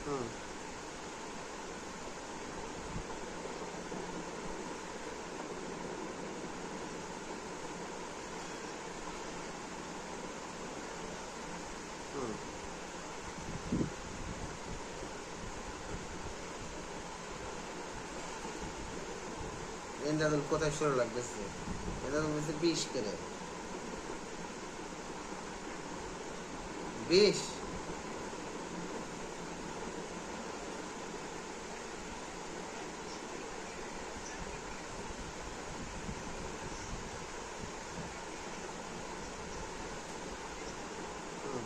হুম। হুম। এন্দাদুল কোথায় শুরু লাগতেছে? এন্দাদুল বলছে 20 করে। 20। হুম।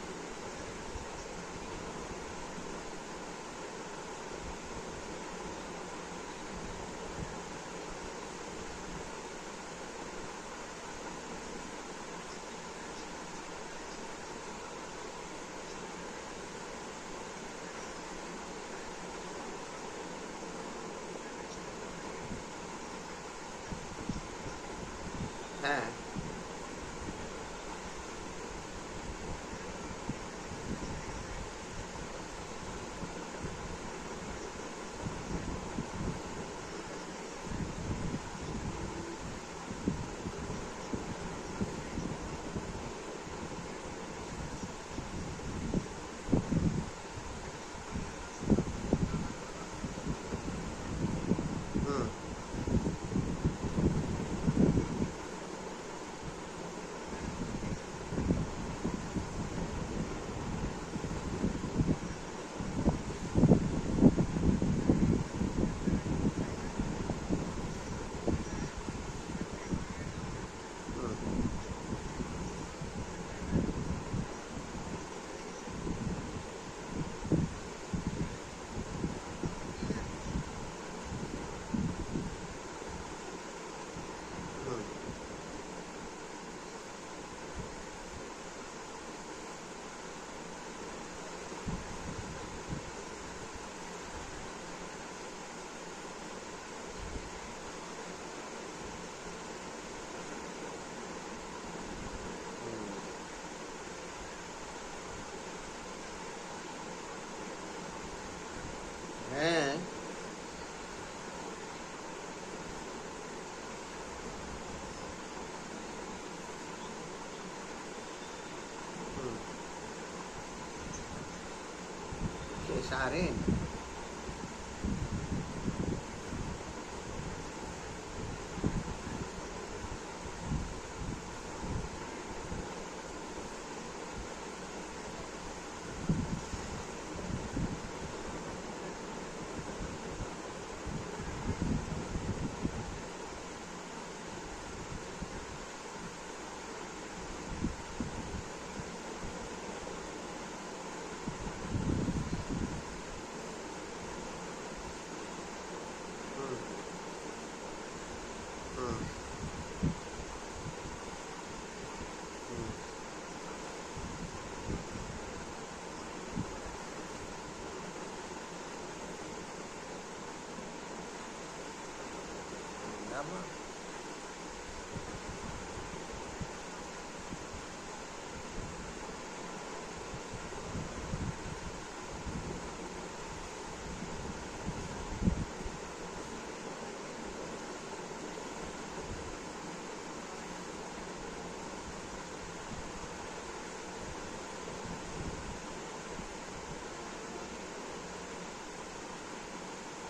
হ্যাঁ। হুম। হুম। হুম। হ্যাঁ। হুম। কে শাহরিন? হুম। হুম। হুম। আবার।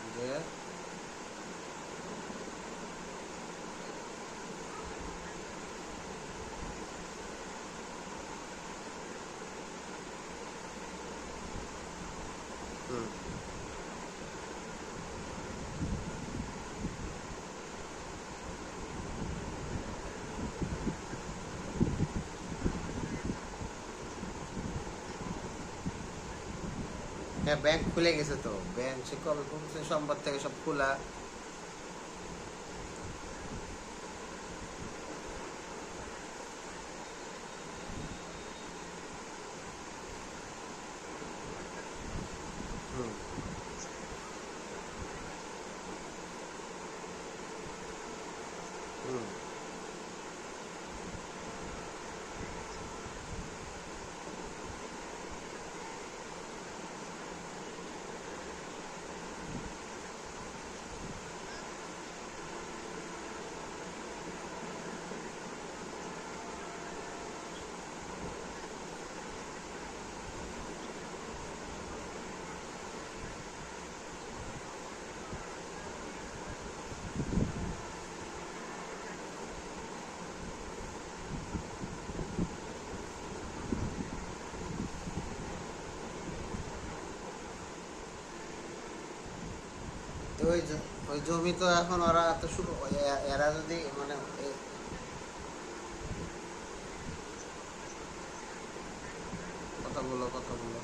যে। হুম। হ্যাঁ, ব্যাংক খুলে গেছে তো। ব্যাংক সে কবে খুলছে? সোমবার থেকে সব খোলা। হুম। হুম। তো ওই জমি তো এখন ওরা এত শুরু, এরা যদি মানে কথাগুলো কথাগুলো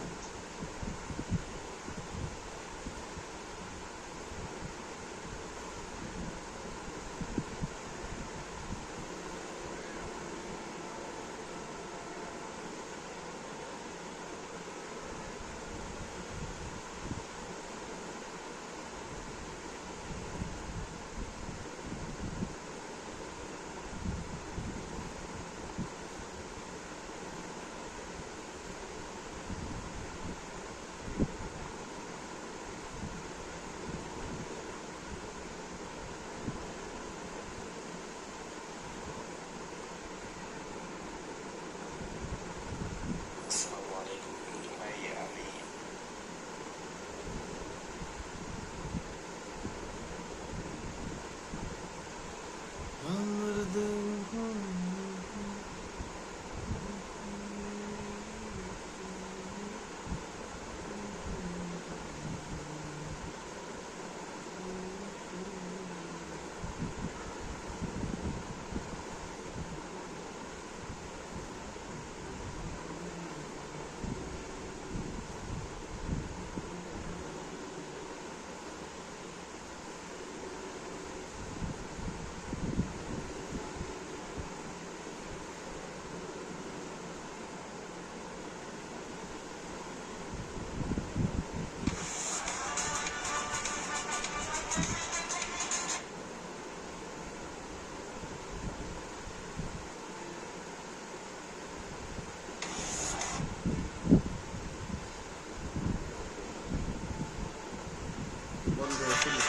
আমার দেহ বন্ধু শুনি।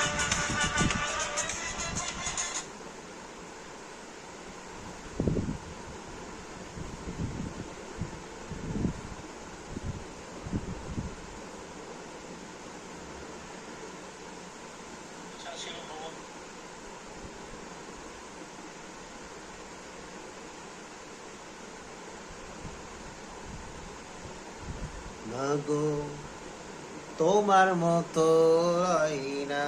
মাগো তোমার মতো আইনা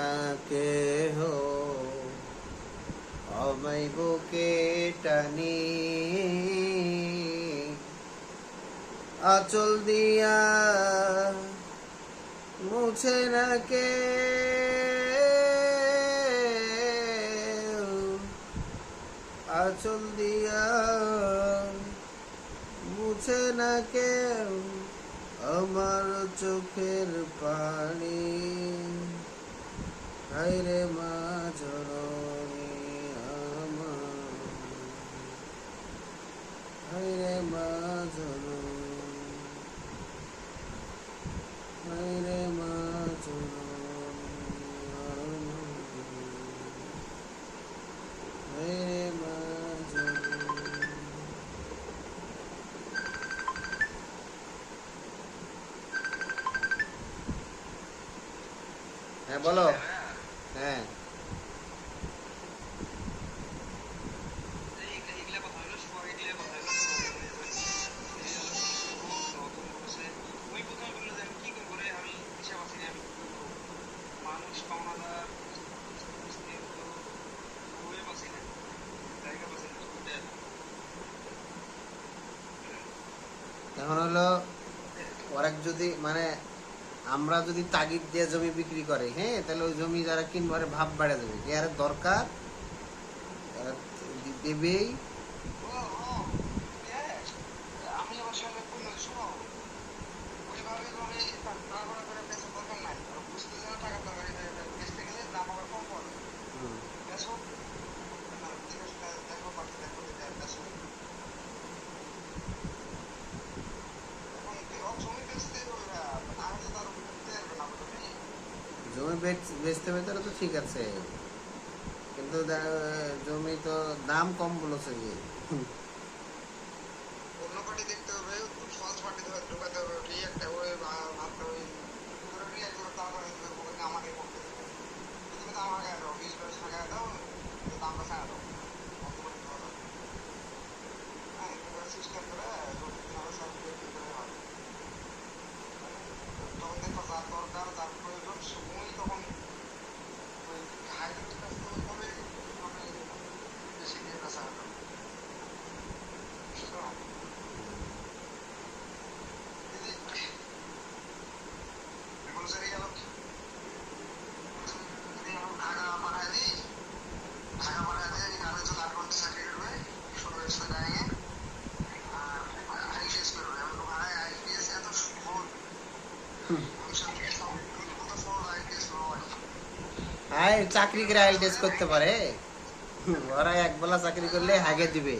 কেহ আমায় বুকে টানি আঁচল দিয়া মুছে না কে আঁচল দিয়া মুছে না কেউ আমার চোখের পানি। হায়রে মা জননী আমার, হায়রে মা জননী, হায়রে মা জননী আমার, হায়রে মা জননী। হ্যাঁ বলো। হ্যাঁ এখন হলো ওরা যদি মানে আমরা যদি তাগিদ দিয়ে জমি বিক্রি করে, হ্যাঁ, তাহলে ওই জমি যারা কিনবারে ভাব বাড়ে দেবে যে এর দরকার, এরা দেবেই। হুম। জমি বেচতে হবে তাহলে তো ঠিক আছে, কিন্তু জমি তো দাম কম বলেছে যে। আয় চাকরি করে আইএলটিএস করতে পারে, ওরা এক বেলা চাকরি করলে হাগে দিবে।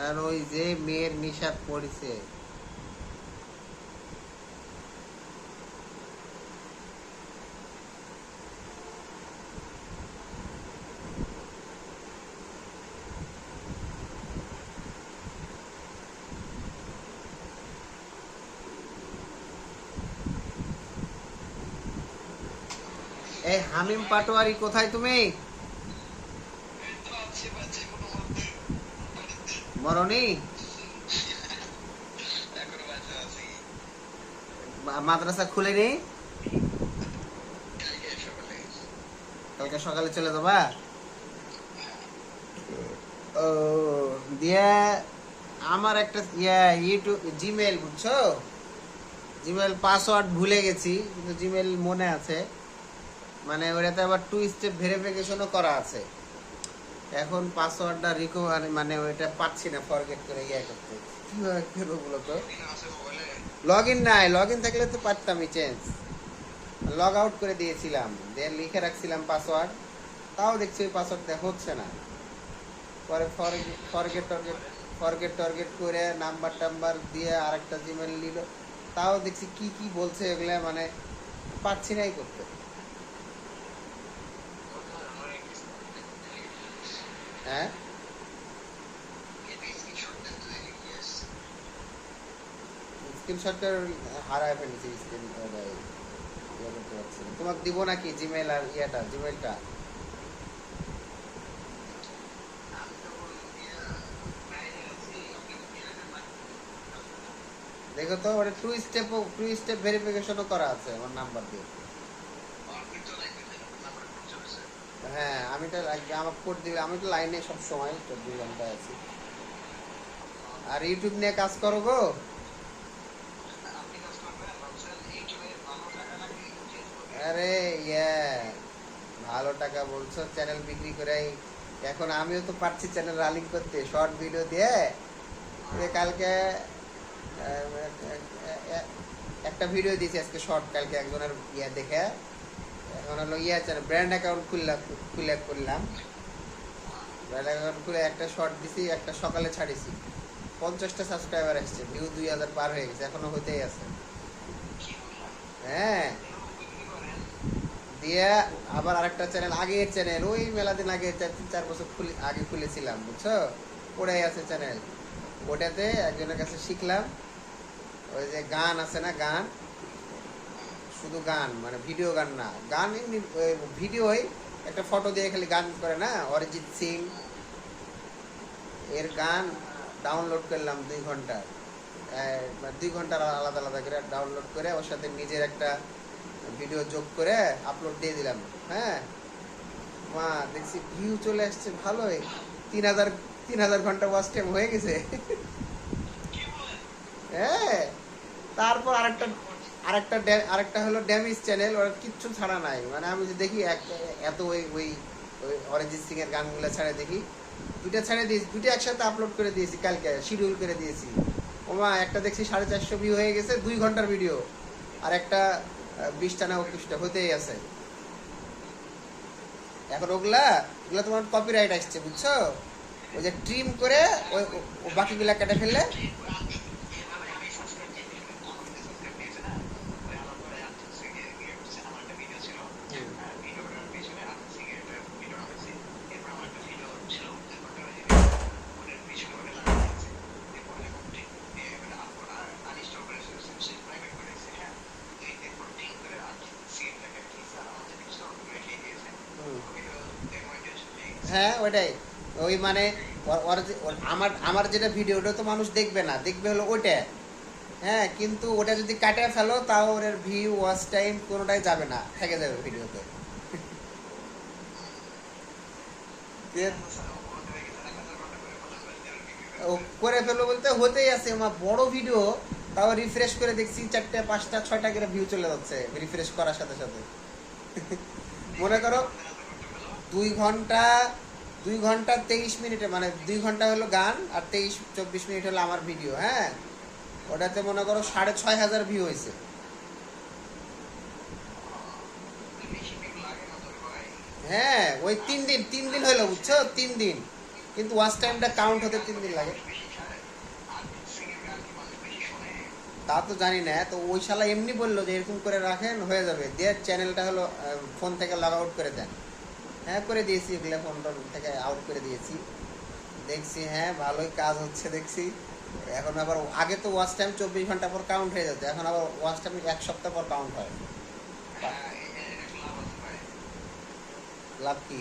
আর ওই যে মেয়ের নিশাত পড়েছে, এই হামিম পাটোয়ারি কোথায় তুমি? মরণি মাদ্রাসা খুলেনি? কালকে সকালে চলে যাবা? ও দিয়ে আমার একটা ইউটিউব জিমেল, বুঝছো, জিমেল পাসওয়ার্ড ভুলে গেছি কিন্তু জিমেল মনে আছে, মানে ওটাতে আবার 2 স্টেপ ভেরিফিকেশনও করা আছে। এখন পাসওয়ার্ডটা রিকভার মানে ওইটা পাচ্ছি না, ফরগেট করে করতে, কিভাবে করবো বলো তো? লগ ইন নাই, লগ ইন থাকলে তো পারতামই চেঞ্জ, লগ আউট করে দিয়েছিলাম, দেন লিখে রাখছিলাম পাসওয়ার্ড, তাও দেখছি ওই পাসওয়ার্ড হচ্ছে না। পরে ফরগেট টর্গেট করে নাম্বার টাম্বার দিয়ে আরেকটা জিমেল নিল, তাও দেখছি কি কি বলছে এগুলা, মানে পারছি নাই করতে। হ্যাঁ স্ক্রিনশটটা হারায় ফেলেছি, স্ক্রিন করতে পারছি না। তোমাকে দিব নাকি জিমেল আর জিমেলটা? দেখো তো ওটা 2 স্টেপ ভেরিফিকেশনও করা আছে আমার নাম্বার দিয়ে। হ্যাঁ আমি তো আমাকে কোড দিবে, আমি তো লাইনে সব সময় 24 ঘন্টা আছি। আর ইউটিউব নিয়ে কাজ করো গো? আরে ভালো টাকা বলছো, চ্যানেল বিক্রি করে। এখন আমিও তো পারছি চ্যানেল রানিং করতে, শর্ট ভিডিও দিয়ে। কালকে একটা ভিডিও দিয়েছি আজকে শর্ট, কালকে একজনের দেখে, এখন হলো চ্যানেল ব্র্যান্ড অ্যাকাউন্ট করলাম, ব্র্যান্ড অ্যাকাউন্ট খুলে একটা শর্ট দিছি, একটা সকালে ছাড়িছি, 50টা সাবস্ক্রাইবার আসছে, ভিউ 2000 পার হয়ে গেছে, এখনো হতেই আছে। হ্যাঁ দিয়ে আবার আরেকটা চ্যানেল, আগের চ্যানেল, ওই মেলা দিন আগে 3-4 বছর আগে খুলেছিলাম, বুঝছো, ওটাই আছে চ্যানেল। ওটাতে একজনের কাছে শিখলাম, ওই যে গান আছে না, গান, শুধু গান, মানে ভিডিও গান না, গান এমনি ভিডিওই, একটা ফটো দিয়ে খালি গান করে না, অরিজিৎ সিং এর গান ডাউনলোড করলাম 2 ঘন্টা, 2 ঘন্টার আলাদা আলাদা করে ডাউনলোড করে ওর সাথে নিজের একটা ভিডিও যোগ করে আপলোড দিয়ে দিলাম। হ্যাঁ মা দেখছি ভিউ চলে আসছে ভালোই, 3000 ঘন্টা ওয়াচ টাইম হয়ে গেছে। হ্যাঁ তারপর আরেকটা হলো ড্যামেজ চ্যানেল, ওরা কিচ্ছু ছাড়া নাই, মানে আমি যে দেখি এত ওই ওই ওই অরিজিৎ সিং এর গানগুলো ছাড়া দেখি, দুইটা ছেড়ে দিয়েছি, দুইটা একসাথে আপলোড করে দিয়েছি, কালকে শিডিউল করে দিয়েছি। ওমা একটা দেখছি 450 ভিউ হয়ে গেছে, 2 ঘন্টার ভিডিও, আর একটা 20টা না 21টা হতেই আছে। এখন ওগুলা তোমার কপিরাইট আসছে, বুঝছো, ওই যে ট্রিম করে ওই বাকিগুলা কেটে ফেললে। হ্যাঁ ওইটাই, ওই মানে আমার যেটা ভিডিও, ওটা তো মানুষ দেখবে না, দেখবে হলো ওইটা। হ্যাঁ কিন্তু ওটা যদি কাটে ফেলো, তাও ওর ভিউ ওয়াচ টাইম কোনোটাই যাবে না, থেকে যাবে ভিডিওতে। ও করে ফেলো বলতে হতেই আছে, আমার বড় ভিডিও তাও রিফ্রেশ করে দেখছি 4টা 5টা 6টা করে ভিউ চলে যাচ্ছে রিফ্রেশ করার সাথে সাথে। মনে করো 2 ঘন্টা 2 ঘন্টা 23 মিনিটে, মানে 2 ঘন্টা হলো গান আর 23-24 মিনিট হলো আমার ভিডিও। হ্যাঁ, ওটাতে মনে করো 6,500 ভিউ হয়েছে। হ্যাঁ, ওই 3 দিন হলো বুঝছো, 3 দিন, কিন্তু ওয়াচ টাইমটা কাউন্ট হতে 3 দিন লাগে। তা তো জানি না, তো ওই শালা এমনি বললো যে এরকম করে রাখেন হয়ে যাবে, দিয়ে চ্যানেলটা হলো ফোন থেকে লগ আউট করে দেন। হ্যাঁ, করে দিয়েছি, এগুলো ফোন থেকে আউট করে দিয়েছি। দেখছি হ্যাঁ ভালোই কাজ হচ্ছে দেখছি। এখন আবার আগে তো ওয়াচ টাইম 24 ঘন্টা পর কাউন্ট হয়ে যেত, এখন আবার ওয়াচ টাইম 1 সপ্তাহ পর কাউন্ট হয়। লাভ কি?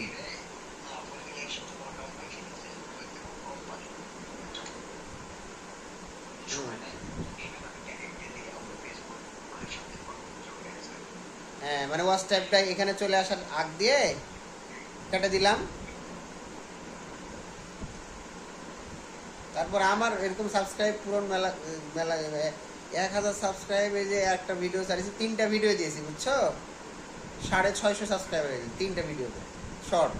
হ্যাঁ, মানে ওয়াচ টাইমটা এখানে চলে আসার আগ দিয়ে কেটে দিলাম। তারপর আমার এরকম সাবস্ক্রাইব পূরণ মেলা মেলা 1,000 সাবস্ক্রাইব, এই যে একটা ভিডিও চালিয়েছি, 3টা ভিডিও দিয়েছি বুঝছো, 650 সাবস্ক্রাইবার হয়ে গেছে 3টা ভিডিওতে শর্ট।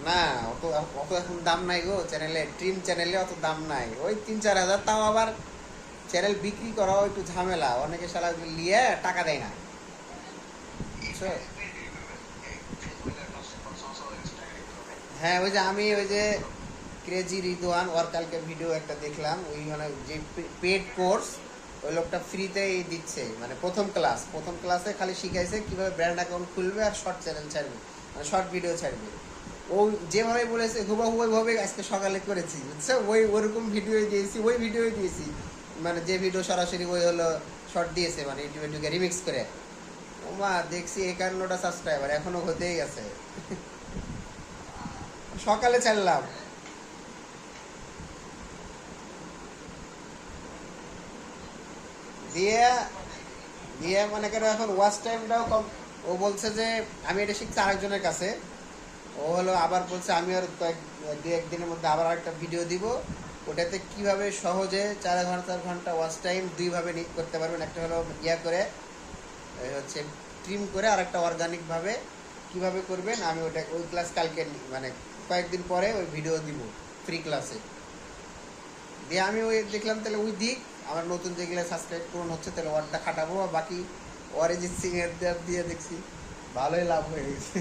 না, অত অত এখন দাম নাই গো চ্যানেলে, ট্রিম চ্যানেলে অত দাম নাই, ওই 3-4 হাজার, তাও আবার চ্যানেল বিক্রি করাও একটু ঝামেলা, অনেকে শালা নিয়ে টাকা দেয় না বুঝছো। হ্যাঁ, ওই যে আমি ওই যে ক্রেজি রিদওয়ান ওর কালকে ভিডিও একটা দেখলাম, ওই মানে যে পেড কোর্স, ওই লোকটা ফ্রিতেই দিচ্ছে, মানে প্রথম ক্লাসে খালি শিখাইছে কিভাবে ব্র্যান্ড অ্যাকাউন্ট খুলবে আর শর্ট চ্যানেল ছাড়বে, মানে শর্ট ভিডিও ছাড়বে। ও যেভাবে বলেছে হুবহু ওইভাবে আজকে সকালে করেছি বুঝছো, ওই ওরকম ভিডিও দিয়েছি, ওই ভিডিও দিয়েছি, মানে যে ভিডিও সরাসরি ওই হলো শর্ট দিয়েছে, মানে ইউটিউবে রিমিক্স করে। ওমা দেখছি 51টা সাবস্ক্রাইবার এখনো হতেই আছে। সকালে ছাড়লাম। দিয়ে দিয়ে মনে করো এখন ওয়াচ টাইমটাও কম। ও বলছে যে আমি এটা শিখছি আরেকজনের কাছে, ও হলো আবার বলছে আমি আর দু একদিনের মধ্যে আবার একটা ভিডিও দিব, ওটাতে কিভাবে সহজে 4 ঘন্টা ওয়াচ টাইম দুইভাবে করতে পারবেন, একটা হলো করে হচ্ছে ট্রিম করে, আর একটা অর্গানিকভাবে কিভাবে করবেন, আমি ওটা ওই ক্লাস কালকে মানে কয়েকদিন পরে ওই ভিডিও দিব ফ্রি ক্লাসে। দিয়ে আমি ওই দেখলাম তাহলে ওই দিক আমার নতুন যেগুলো সাবস্ক্রাইব পূরণ হচ্ছে তাহলে ওয়ার্ডটা খাটাবো, আর বাকি অরিজিৎ সিং এর দিয়ে দেখছি ভালোই লাভ হয়ে গেছে।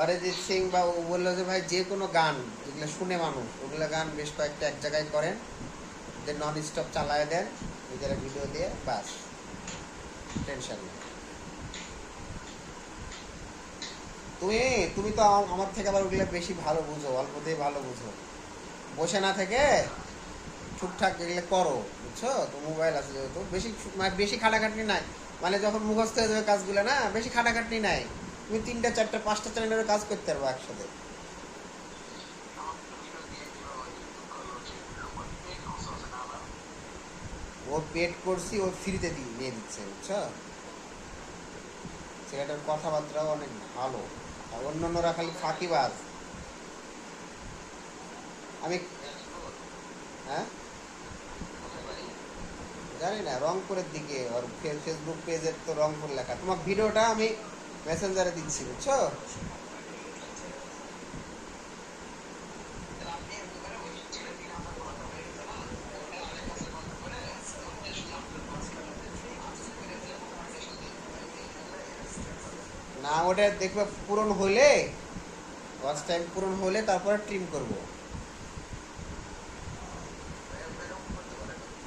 অরিজিৎ সিং বা ও বললো যে ভাই যে কোনো গান যেগুলো শুনে মানুষ ওগুলো গান বেশ কয়েকটা এক জায়গায় করেন, যে নন স্টপ চালায় দেন নিজেরা ভিডিও দিয়ে, বাস টেনশন নেই। তুমি তুমি তো আমার থেকে আবার ওগুলো বেশি ভালো বুঝো, অল্পতেই ভালো বুঝো, বসে না থেকে ঠিকঠাক এগুলো করো বুঝছো, তো মোবাইল আছে যেহেতু বেশি মানে বেশি খাটাখাটনি নাই, মানে যখন মুখস্থ হয়ে যাবে কাজগুলো না বেশি খাটাখাটনি নাই, তুমি 3টা 4টা 5টা চ্যানেলের কাজ করতে পারবো একসাথে। ও পেড করছি, ও ফ্রিতে দিয়ে দিচ্ছে বুঝছো, ছেলেটার কথাবার্তাও অনেক ভালো, আর অন্যান্যরা খালি ফাঁকিবাজ। আমি হ্যাঁ জানি না, রংপুরের দিকে, ওর ফেসবুক পেজের তো রংপুর লেখা, তোমার ভিডিওটা আমি মেসেঞ্জারে দিচ্ছি বুঝছো। না, ওটা দেখবে পূরণ হলে, ওয়াচ টাইম পূরণ হলে তারপরে ট্রিম করব।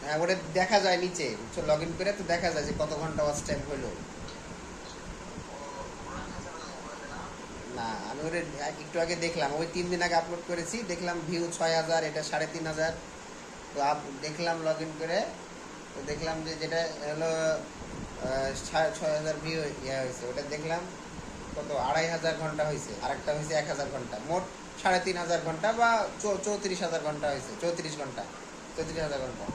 হ্যাঁ, ওটা দেখা যায় নিচে বুঝছো, লগ ইন করে তো দেখা যায় যে কত ঘন্টা ওয়াচ টাইম হলো। না, আমি ওটা একটু আগে দেখলাম, ওই 3 দিন আগে আপলোড করেছি, দেখলাম ভিউ 6,000, এটা 3,500। তো দেখলাম লগ ইন করে, তো দেখলাম যে যেটা হলো 6,000 ভিউ ইয়ে হয়েছে, ওটা দেখলাম কত 2,500 ঘন্টা হয়েছে, আরেকটা হয়েছে 1,000 ঘন্টা, মোট 3,500 ঘন্টা বা 34,000 ঘন্টা হয়েছে, 34 ঘন্টা, 34,000 ঘন্টা।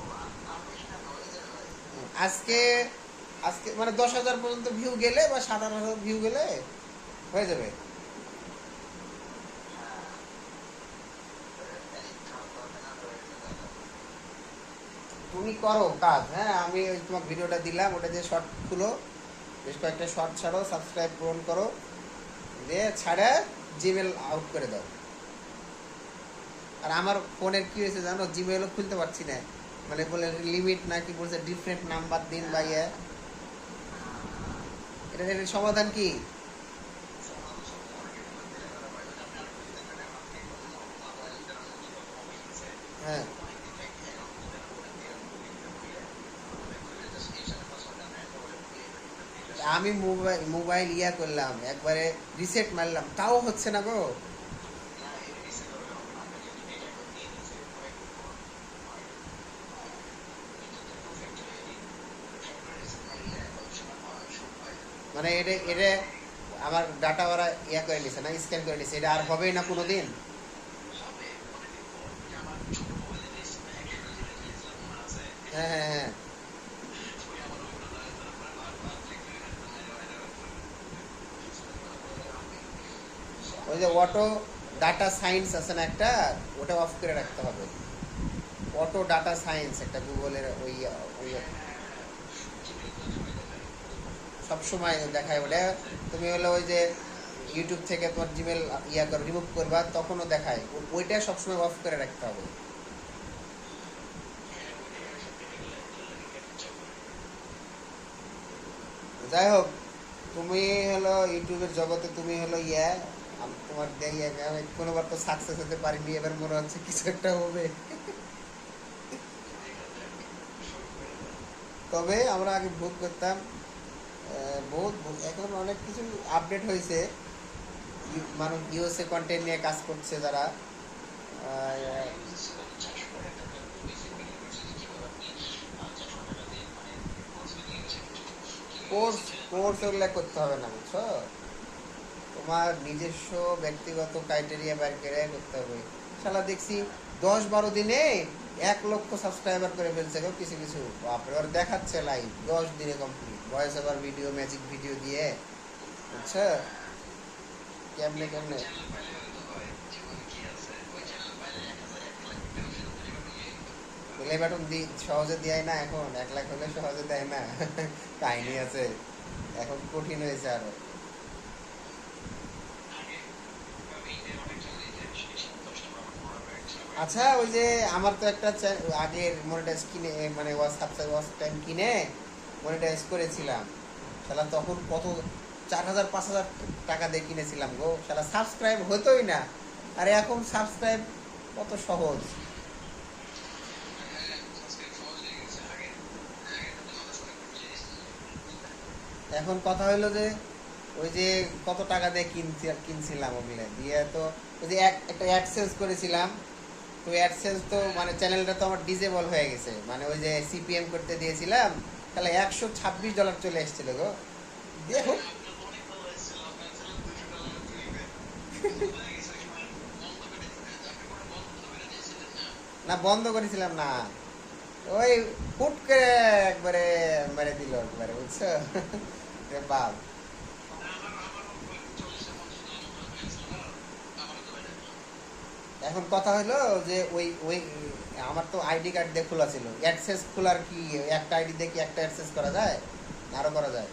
আজকে আজকে মানে 10,000 পর্যন্ত ভিউ গেলে বা 7,000 ভিউ গেলে হয়ে যাবে। তুমি করো কাজ, হ্যাঁ, আমি ওই তোমার ভিডিওটা দিলাম, ওটা যে শর্ট খুলো, বেশ কয়েকটা শর্ট ছাড়ো, সাবস্ক্রাইব পূরণ করো, দিয়ে ছাড়ে জিমেল আউট করে দাও। আর আমার ফোনের কি হয়েছে জানো, জিমেলও খুলতে পারছি না, মানে বলে লিমিট নাকি বলছে ডিফারেন্ট নাম্বার দিন বা ইয়ে। এর সমাধান কি? হ্যাঁ, আমি মোবাইল মোবাইল ইয়া করলাম, একবারে রিসেট মারলাম, তাও হচ্ছে না গো। মানে এটা এটা আমার ডাটা ওরা ইয়া করে নিছে না, স্ক্যান করে নিছে, এটা আর হবেই না কোনোদিন। হ্যাঁ হ্যাঁ হ্যাঁ, ওই যে অটো ডাটা সায়েন্স আছে না একটা, ওটা অফ করে রাখতে হবে। অটো ডাটা সায়েন্স একটা গুগলের ওই ওই সবসময় দেখায় ওটা। তুমি হলো ওই যে ইউটিউব থেকে তোমার জিমেল ইয়া করে রিমুভ করবা, তখনও দেখায়, ওইটা সবসময় অফ করে রাখতে হবে। যাই হোক, তুমি হলো ইউটিউবের জগতে তুমি হলো ইয়া, তোমার দেখি আমি কোনোবার তো সাকসেস হতে পারিনি, এবার মনে হচ্ছে কিছু একটা হবে। তবে আমরা আগে ভোগ করতাম, এখন অনেক কিছু আপডেট হয়েছে। মানুষ ইউএসএ কন্টেন্ট নিয়ে কাজ করছে যারা, কোর্স কোর্স ওগুলো করতে হবে না, বুঝছো? তোমার নিজস্ব ব্যক্তিগত ক্রাইটেরিয়া বের করে করতে হবে। শালা দেখছি 10-12 দিনে 1 লক্ষ সাবস্ক্রাইবার করে ফেলছে গো কিছু কিছু, বাপরে, ওর দেখাচ্ছে লাইভ 10 দিনে complete, voice over video, magic video দিয়ে, বুঝছো? কেমনে কেমনে প্লে বাটন সহজে দেয় না, এখন 1 লাখ হলে সহজে দেয় না। কাহিনী আছে, এখন কঠিন হয়েছে আরো। আচ্ছা, ওই যে আমার তো একটা আগের মনিটাইজ কিনে, মানে ওয়াচ টাইম কিনে মনিটাইজ করেছিলাম, শালা তখন কত, 4,000 5,000 টাকা দিয়ে কিনেছিলাম গো, শালা সাবস্ক্রাইব হতোই না। আর এখন সাবস্ক্রাইব কত সহজ। এখন কথা হলো যে ওই যে কত টাকা দিয়ে কিনছিলাম ওগুলো দিয়ে, তো ওই যে একটা অ্যাডসেন্স করেছিলাম, তো অ্যাডসেন্স তো মানে চ্যানেলটা তো আমার ডিজেবল হয়ে গেছে, মানে ওই যে সিপিএম করতে দিয়েছিলাম, তাহলে $126 চলে এসেছিল গো। দেখো, না বন্ধ করেছিলাম না, ওই হুট করে একবারে মেরে দিল একবারে, বুঝছো? বাপ, এখন কথা হলো যে ওই ওই আমার তো আইডি কার্ড দিয়ে খোলা ছিল, অ্যাক্সেস খোলার কি, একটা আইডি দিয়ে কি একটা অ্যাক্সেস করা যায়? না আরো করা যায়?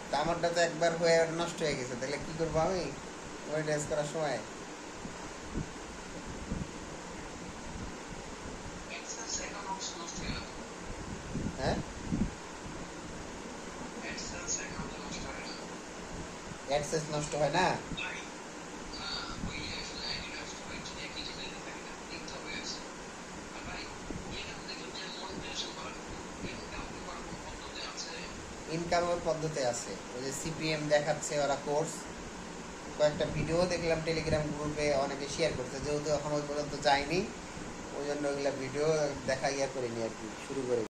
তা আমারটা তো একবার হয়ে নষ্ট হয়ে গেছে, তাহলে কি করবো আমি ওই ড্রেস করার সময়? হ্যাঁ, অ্যাক্সেস নষ্ট হয় না? ইনকামের পদ্ধতি আছে, ওই যে সিপিএম দেখাচ্ছে ওরা কোর্স, কয়েকটা ভিডিও দেখলাম টেলিগ্রাম গ্রুপে অনেকে শেয়ার করছে, যেহেতু এখন ওই পর্যন্ত যায়নি, ওই জন্য ওইগুলা ভিডিও দেখা ইয়া করিনি আর কি, শুরু করে